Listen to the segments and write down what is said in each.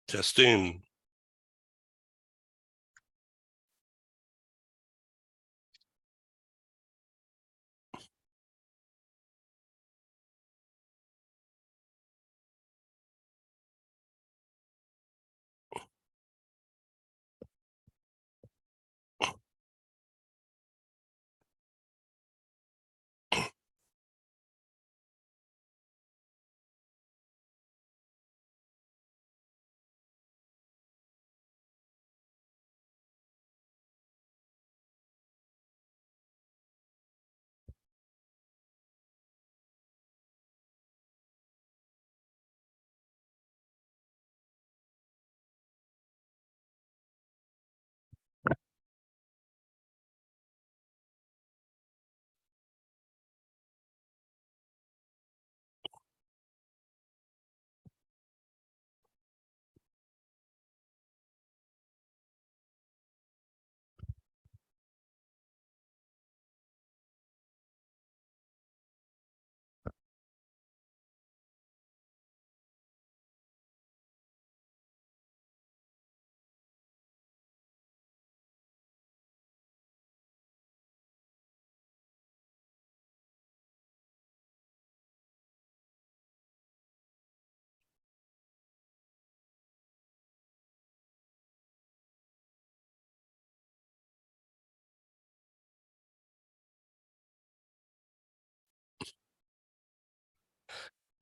Testing.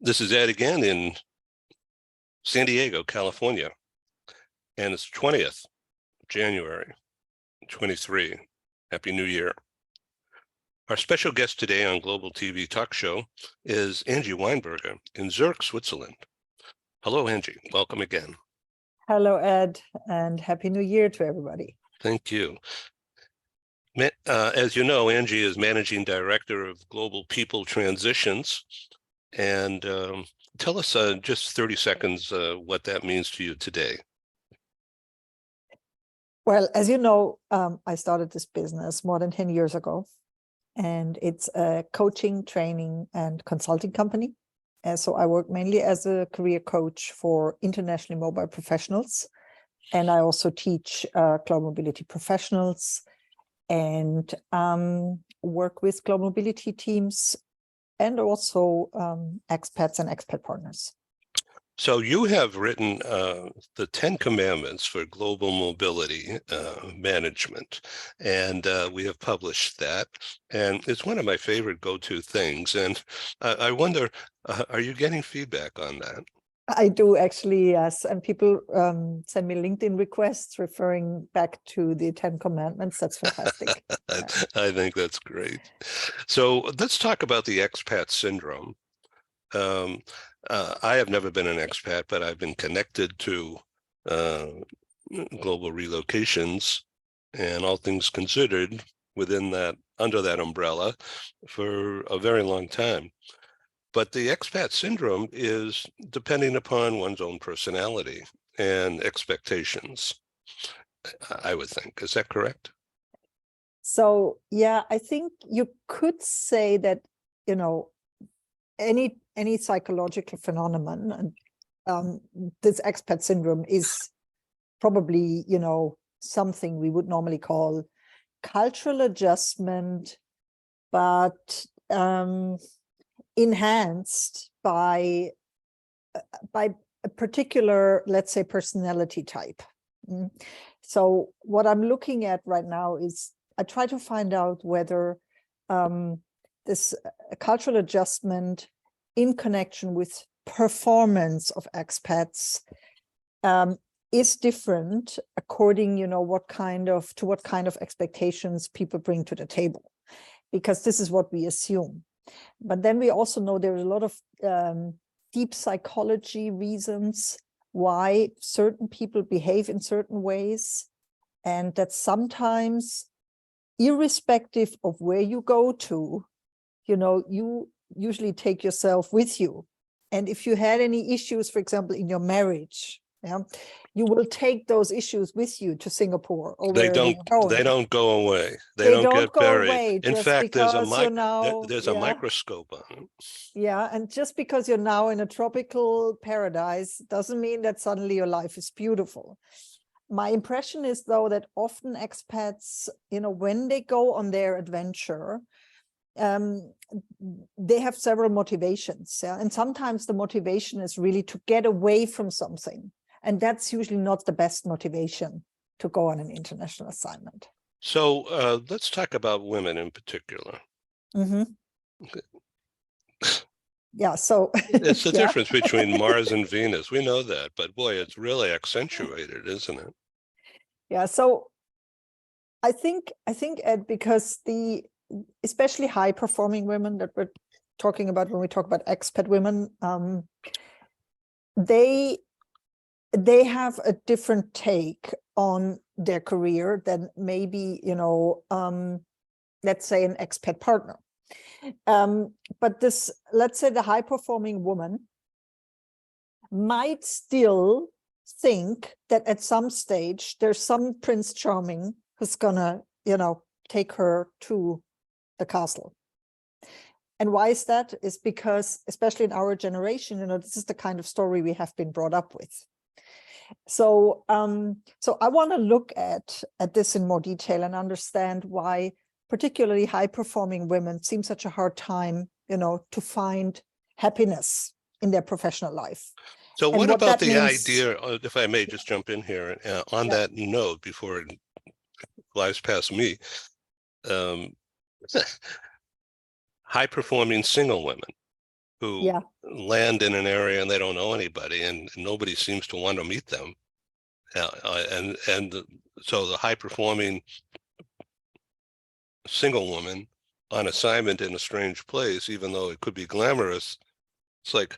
This is Ed again in San Diego, California, and it's 20th January 23. Happy New Year. Our special guest today on Global TV Talk Show is Angie Weinberger in Zurich, Switzerland. Hello, Angie. Welcome again. Hello, Ed, and Happy New Year to everybody. Thank you. As you know, Angie is Managing Director of Global People Transitions. And tell us just 30 seconds what that means to you today. Well, as you know, I started this business more than 10 years ago, and it's a coaching, training, and consulting company. And so I work mainly as a career coach for internationally mobile professionals. And I also teach global mobility professionals and work with global mobility teams and also expats and expat partners. So you have written the 10 Commandments for Global Mobility Management, and we have published that. And it's one of my favorite go-to things. And I wonder, are you getting feedback on that? I do actually, yes. And people send me LinkedIn requests referring back to the 10 Commandments. That's fantastic. I think that's great. So let's talk about the expat syndrome. I have never been an expat, but I've been connected to global relocations and all things considered within that, under that umbrella for a very long time. But the expat syndrome is depending upon one's own personality and expectations, I would think. Is that correct? So, yeah, I think you could say that, you know, any psychological phenomenon, and this expat syndrome is probably, you know, something we would normally call cultural adjustment, but enhanced by a particular, let's say, personality type. So what I'm looking at right now is I try to find out whether this cultural adjustment in connection with performance of expats is different according, you know, what kind of expectations people bring to the table, because this is what we assume. But then we also know there's a lot of deep psychology reasons why certain people behave in certain ways, and that sometimes, irrespective of where you go to, you know, you usually take yourself with you. And if you had any issues, for example, in your marriage, Yeah, you will take those issues with you to Singapore or They wherever don't you're going. they don't go away. They They don't don't get go buried. away In just fact, because you're now, there's a microscope on them. yeah, and just because you're now in a tropical paradise doesn't mean that suddenly your life is beautiful. My impression is, though, that often expats, when they go on their adventure, they have several motivations. Yeah? And sometimes the motivation is really to get away from something. And that's usually not the best motivation to go on an international assignment. So let's talk about women in particular. Mm-hmm. Yeah, so it's the yeah. difference between Mars and Venus. We know that, but boy, it's really accentuated, isn't it? Yeah, so I think Ed, because especially high performing women that we're talking about when we talk about expat women, they have a different take on their career than maybe, let's say an expat partner. But this, let's say the high performing woman might still think that at some stage there's some Prince Charming who's gonna, take her to the castle. And why is that? Is because, especially in our generation, this is the kind of story we have been brought up with. So, so I want to look at this in more detail and understand why particularly high-performing women seem such a hard time, to find happiness in their professional life. So And what about the means, idea, if I may just jump in here, on that note before it flies past me, high-performing single women who land in an area and they don't know anybody and nobody seems to want to meet them. So the high-performing single woman on assignment in a strange place, even though it could be glamorous, it's like,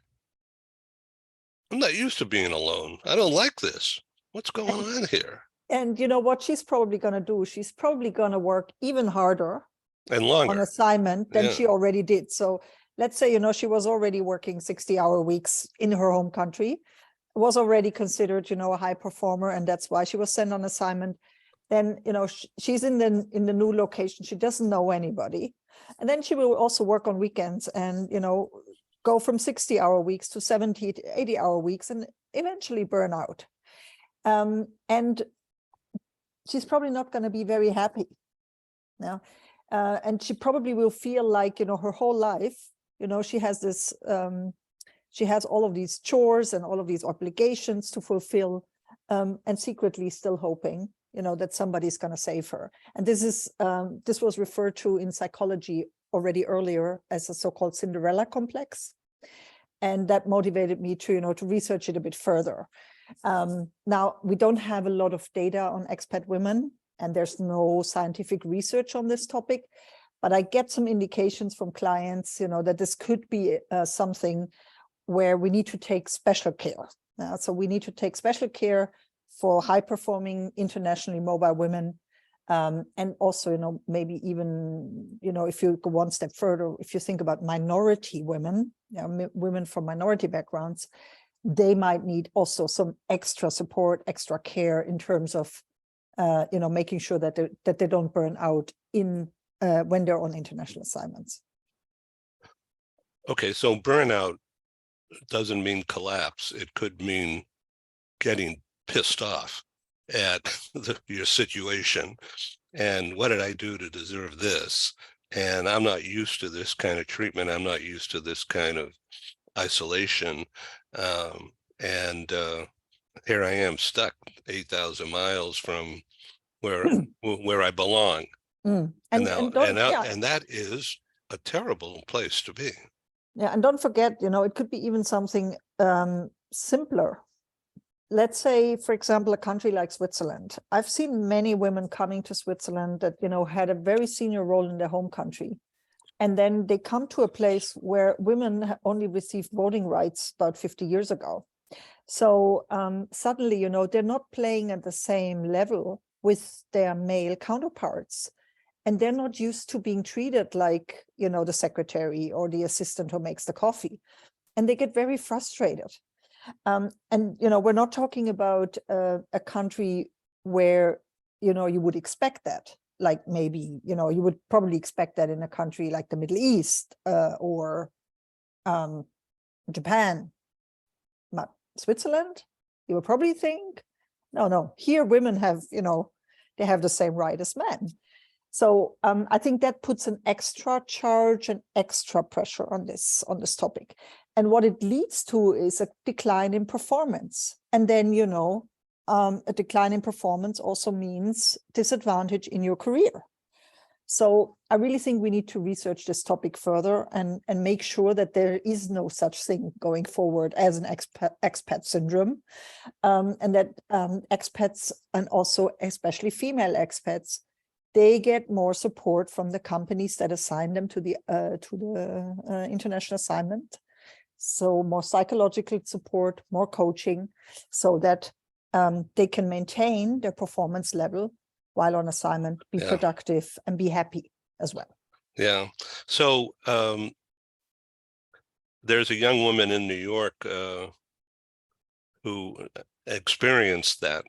I'm not used to being alone. I don't like this. What's going on here? And you know what she's probably going to do? She's probably going to work even harder and longer on assignment than she already did. So let's say, she was already working 60-hour weeks in her home country, was already considered, a high performer, and that's why she was sent on assignment. Then, she's in the new location. She doesn't know anybody. And then she will also work on weekends and, go from 60-hour weeks to 70 to 80-hour weeks and eventually burn out. And she's probably not going to be very happy. Now, and she probably will feel like, her whole life, she has this, she has all of these chores and all of these obligations to fulfill, and secretly still hoping, that somebody's going to save her. And this was referred to in psychology already earlier as a so-called Cinderella complex. And that motivated me to, to research it a bit further. Now, we don't have a lot of data on expat women, and there's no scientific research on this topic, but I get some indications from clients, that this could be something where we need to take special care. So we need to take special care for high-performing, internationally mobile women, and also, maybe even, if you go one step further, if you think about minority women, women from minority backgrounds, they might need also some extra support, extra care in terms of, making sure that they don't burn out when they're on international assignments. Okay, so burnout doesn't mean collapse. It could mean getting pissed off at your situation. And what did I do to deserve this? And I'm not used to this kind of treatment. I'm not used to this kind of isolation. And here I am stuck 8,000 miles from where I belong. And that is a terrible place to be. Yeah, and don't forget, it could be even something simpler. Let's say, for example, a country like Switzerland. I've seen many women coming to Switzerland that, had a very senior role in their home country. And then they come to a place where women only received voting rights about 50 years ago. So suddenly, they're not playing at the same level with their male counterparts. And they're not used to being treated like, the secretary or the assistant who makes the coffee. And they get very frustrated. And, we're not talking about a country where, you would expect that. Like maybe, you would probably expect that in a country like the Middle East or Japan, not Switzerland. You would probably think, no, here women have, they have the same right as men. So I think that puts an extra charge and extra pressure on this topic. And what it leads to is a decline in performance. And then, a decline in performance also means disadvantage in your career. So I really think we need to research this topic further and make sure that there is no such thing going forward as an expat syndrome, and that expats, and also especially female expats, they get more support from the companies that assign them to the international assignment. So more psychological support, more coaching, so that they can maintain their performance level while on assignment, be productive and be happy as well. Yeah. So there's a young woman in New York who experienced that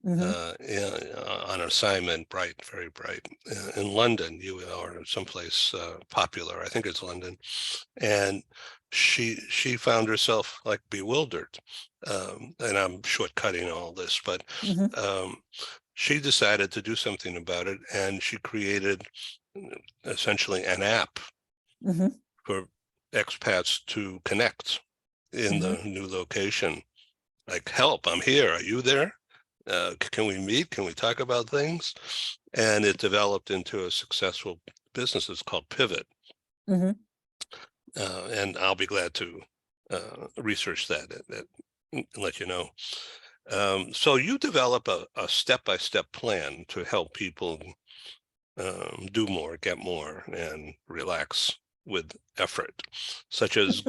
on assignment, very bright, in London, or someplace popular, I think it's London, and she found herself like bewildered, and I'm shortcutting all this, but she decided to do something about it, and she created essentially an app for expats to connect in the new location. Like, help, I'm here, are you there? Can we meet? Can we talk about things? And it developed into a successful business. It's called Pivot. And I'll be glad to research that and let you know. So you develop a step-by-step plan to help people do more, get more, and relax with effort, such as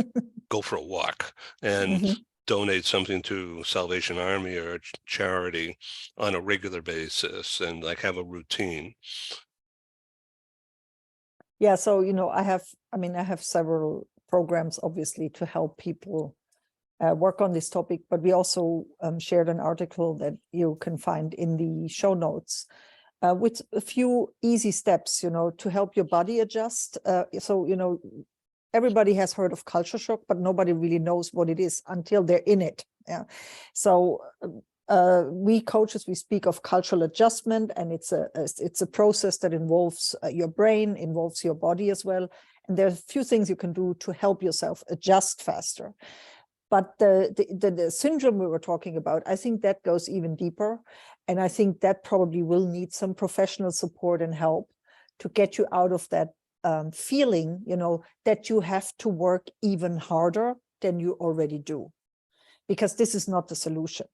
go for a walk and donate something to Salvation Army or a charity on a regular basis, and like have a routine. Yeah, so I have several programs obviously to help people work on this topic, but we also shared an article that you can find in the show notes with a few easy steps, to help your body adjust. So, everybody has heard of culture shock, but nobody really knows what it is until they're in it. Yeah. So we coaches, we speak of cultural adjustment, and it's a process that involves your brain, involves your body as well. And there are a few things you can do to help yourself adjust faster. But the syndrome we were talking about, I think that goes even deeper. And I think that probably will need some professional support and help to get you out of that feeling, that you have to work even harder than you already do, because this is not the solution.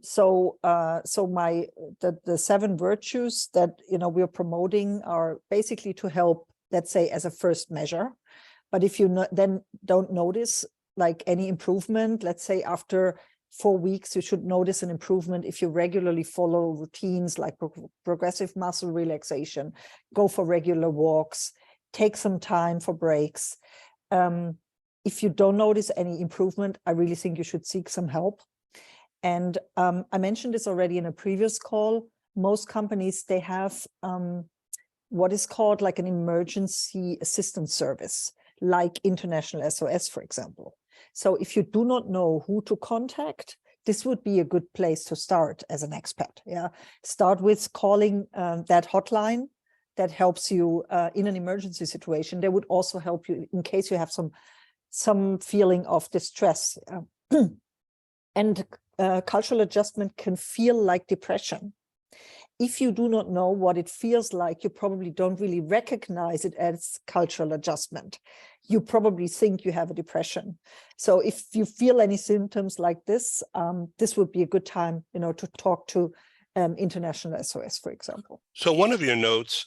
So the 7 virtues that we're promoting are basically to help, let's say, as a first measure. But if you then don't notice like any improvement, let's say after 4 weeks, you should notice an improvement if you regularly follow routines like progressive muscle relaxation, go for regular walks, take some time for breaks. If you don't notice any improvement, I really think you should seek some help. And I mentioned this already in a previous call. Most companies, they have what is called like an emergency assistance service, like International SOS, for example. So if you do not know who to contact, this would be a good place to start as an expat. Yeah, start with calling that hotline that helps you in an emergency situation. They would also help you in case you have some feeling of distress. And cultural adjustment can feel like depression. If you do not know what it feels like, you probably don't really recognize it as cultural adjustment. You probably think you have a depression. So if you feel any symptoms like this, this would be a good time, to talk to International SOS, for example. So one of your notes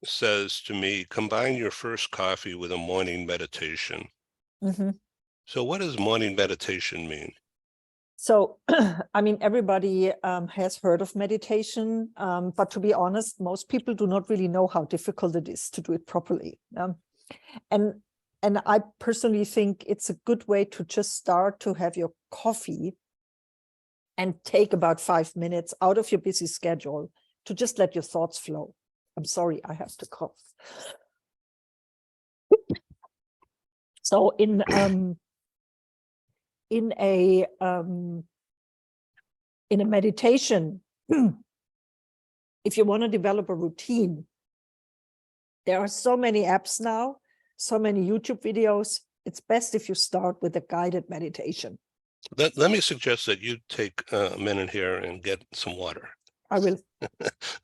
says to me, combine your first coffee with a morning meditation. So what does morning meditation mean? So, everybody has heard of meditation, but to be honest, most people do not really know how difficult it is to do it properly. And And I personally think it's a good way to just start to have your coffee and take about 5 minutes out of your busy schedule to just let your thoughts flow. I'm sorry, I have to cough. So in a meditation, if you want to develop a routine, there are so many apps now, so many YouTube videos. It's best if you start with a guided meditation. Let me suggest that you take a minute here and get some water. I will.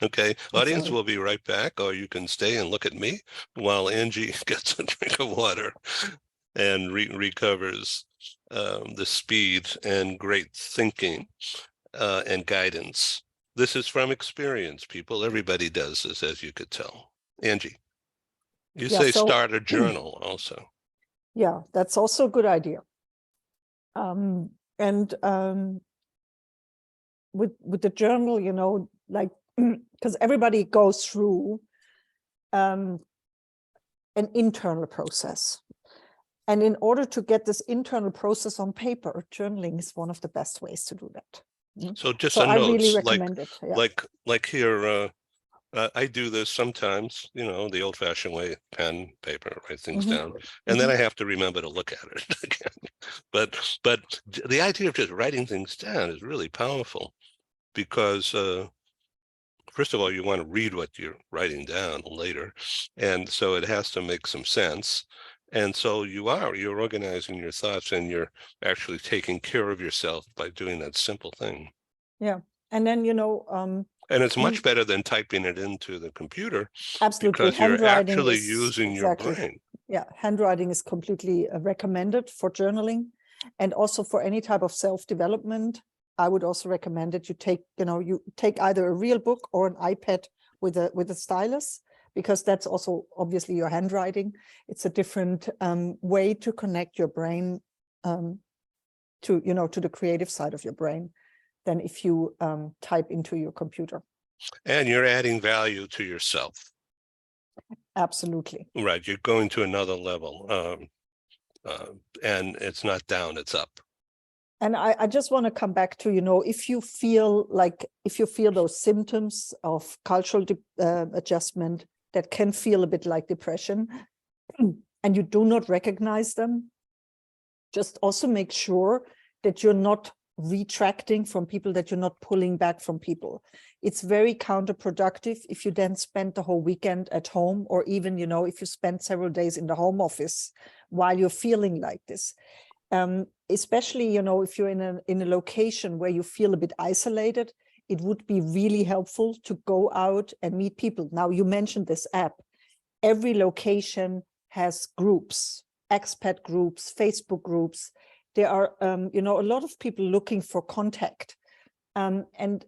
Okay, audience, sorry. we'll be right back, or you can stay and look at me while Angie gets a drink of water and recovers the speed and great thinking and guidance. This is from experience, people. Everybody does this, as you could tell. Angie, you Yeah, say so start a journal also. yeah, that's also a good idea. With the journal, you know, like, because everybody goes through an internal process. And in order to get this internal process on paper, journaling is one of the best ways to do that. So just So a I really notes, recommend it. Yeah. like here, I do this sometimes, you know, the old-fashioned way, pen, paper, write things down, and then I have to remember to look at it again. But the idea of just writing things down is really powerful, because first of all, you want to read what you're writing down later, and so it has to make some sense. And so you're organizing your thoughts, and you're actually taking care of yourself by doing that simple thing. Yeah. And then, you know, And it's much better than typing it into the computer, absolutely, because you're handwriting actually is using your exactly. brain. Yeah, handwriting is completely recommended for journaling, and also for any type of self-development. I would also recommend that you take, you know, you take either a real book or an iPad with a stylus, because that's also obviously your handwriting. It's a different way to connect your brain to, you know, to the creative side of your brain than if you type into your computer. And you're adding value to yourself. Absolutely. Right. You're going to another level. And it's not down, it's up. And I just want to come back to, you know, if you feel those symptoms of cultural adjustment that can feel a bit like depression, and you do not recognize them, just also make sure that you're not retracting from people, that you're not pulling back from people. It's very counterproductive if you then spend the whole weekend at home, or even, you know, if you spend several days in the home office while you're feeling like this. Especially, you know, if you're in a location where you feel a bit isolated, it would be really helpful to go out and meet people. Now, you mentioned this app. Every location has groups, expat groups, Facebook groups. There are, you know, a lot of people looking for contact. And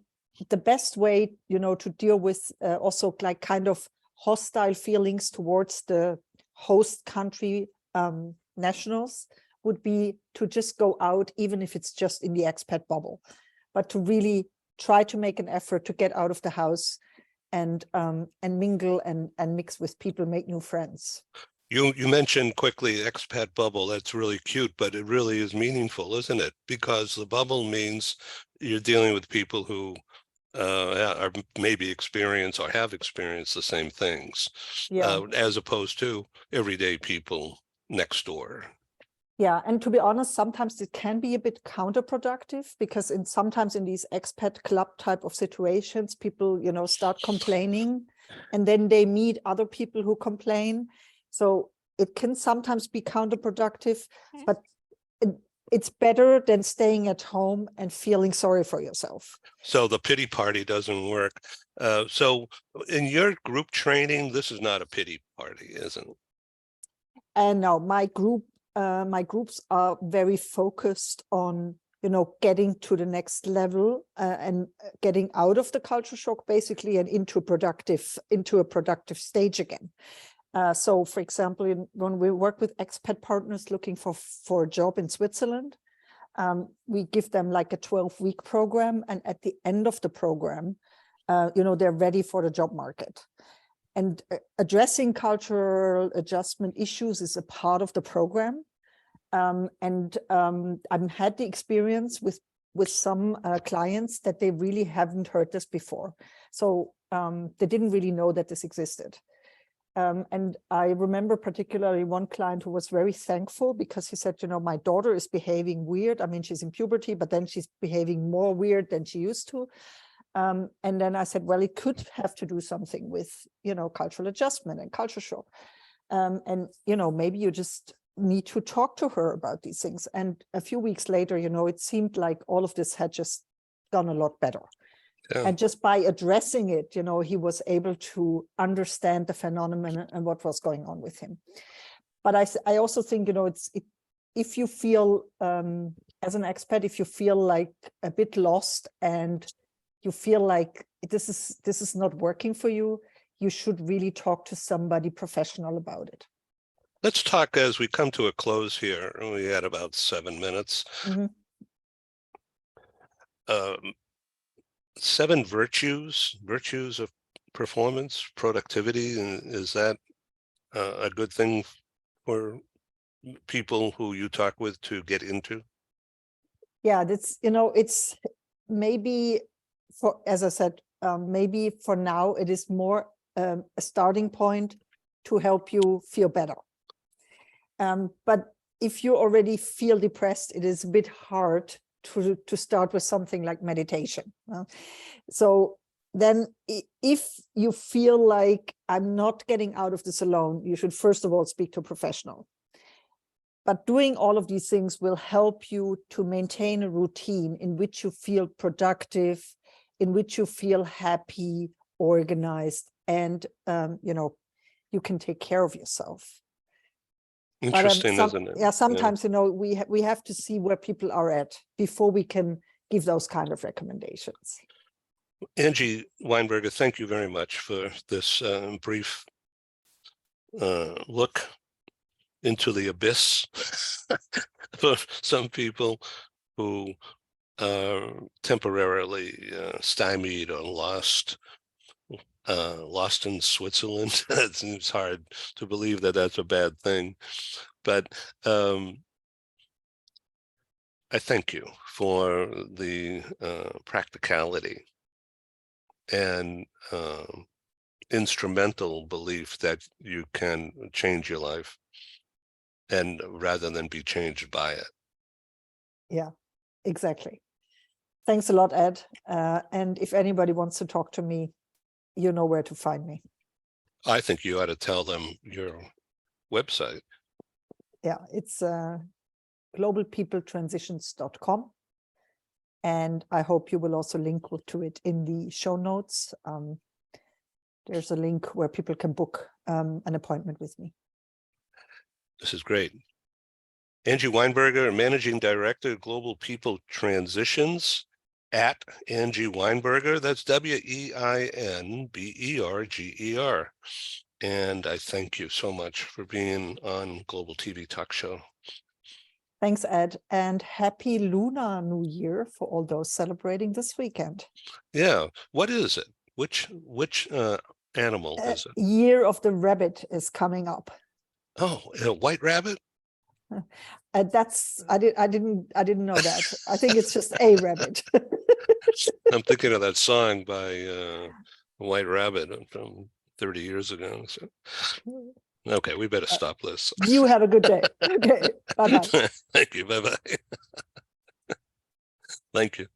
the best way, you know, to deal with also like kind of hostile feelings towards the host country nationals would be to just go out, even if it's just in the expat bubble, but to really try to make an effort to get out of the house and mingle and mix with people, make new friends. You mentioned quickly expat bubble. That's really cute, but it really is meaningful, isn't it? Because the bubble means you're dealing with people who are maybe experience or have experienced the same things, as opposed to everyday people next door. Yeah, and to be honest, sometimes it can be a bit counterproductive, because sometimes in these expat club type of situations, people, you know, start complaining, and then they meet other people who complain. So it can sometimes be counterproductive, but it's better than staying at home and feeling sorry for yourself. So the pity party doesn't work. So in your group training, this is not a pity party, isn't it? And now my groups are very focused on, you know, getting to the next level and getting out of the culture shock, basically, and into a productive stage again. So, for example, when we work with expat partners looking for a job in Switzerland, we give them like a 12-week program, and at the end of the program, you know, they're ready for the job market. addressing cultural adjustment issues is a part of the program. I've had the experience with some clients that they really haven't heard this before. So they didn't really know that this existed. And I remember particularly one client who was very thankful because he said, my daughter is behaving weird. I mean, she's in puberty, but then she's behaving more weird than she used to. And then I said, well, it could have to do something with, cultural adjustment and culture shock. And maybe you just need to talk to her about these things. And a few weeks later, it seemed like all of this had just gone a lot better. Yeah. And just by addressing it, he was able to understand the phenomenon and what was going on with him. But I also think, if you feel, as an expat, if you feel like a bit lost and you feel like this is not working for you, you should really talk to somebody professional about it. Let's talk as we come to a close here. We had about 7 minutes. Mm-hmm. 7 virtues of performance, productivity. Is that a good thing for people who you talk with to get into? Yeah, that's, it's maybe for, as I said, maybe for now it is more a starting point to help you feel better. But if you already feel depressed, it is a bit hard to start with something like meditation. So then if you feel like I'm not getting out of this alone, you should first of all speak to a professional. But doing all of these things will help you to maintain a routine in which you feel productive, in which you feel happy, organized, and you can take care of yourself. Interesting, isn't it? Yeah, sometimes, we have to see where people are at before we can give those kind of recommendations. Angie Weinberger, thank you very much for this brief look into the abyss for some people who are temporarily stymied or lost in Switzerland. It seems hard to believe that that's a bad thing, but I thank you for the practicality and instrumental belief that you can change your life, and rather than be changed by it. Yeah, exactly. Thanks a lot, Ed. And if anybody wants to talk to me, you know where to find me. I think you ought to tell them your website. Yeah, it's globalpeopletransitions.com. And I hope you will also link to it in the show notes. There's a link where people can book an appointment with me. This is great. Angie Weinberger, Managing Director, Global People Transitions, at Angie Weinberger. That's WEINBERGER. And I thank you so much for being on Global TV Talk Show. Thanks, Ed, and happy Lunar New Year for all those celebrating this weekend. Yeah, what is it? Which animal is it? Year of the Rabbit is coming up. Oh, a white rabbit? That's I didn't know that. I think it's just a rabbit. I'm thinking of that song by White Rabbit from 30 years ago. So. Okay, we better stop this. You have a good day. Okay, bye-bye. Thank you, bye-bye. Thank you.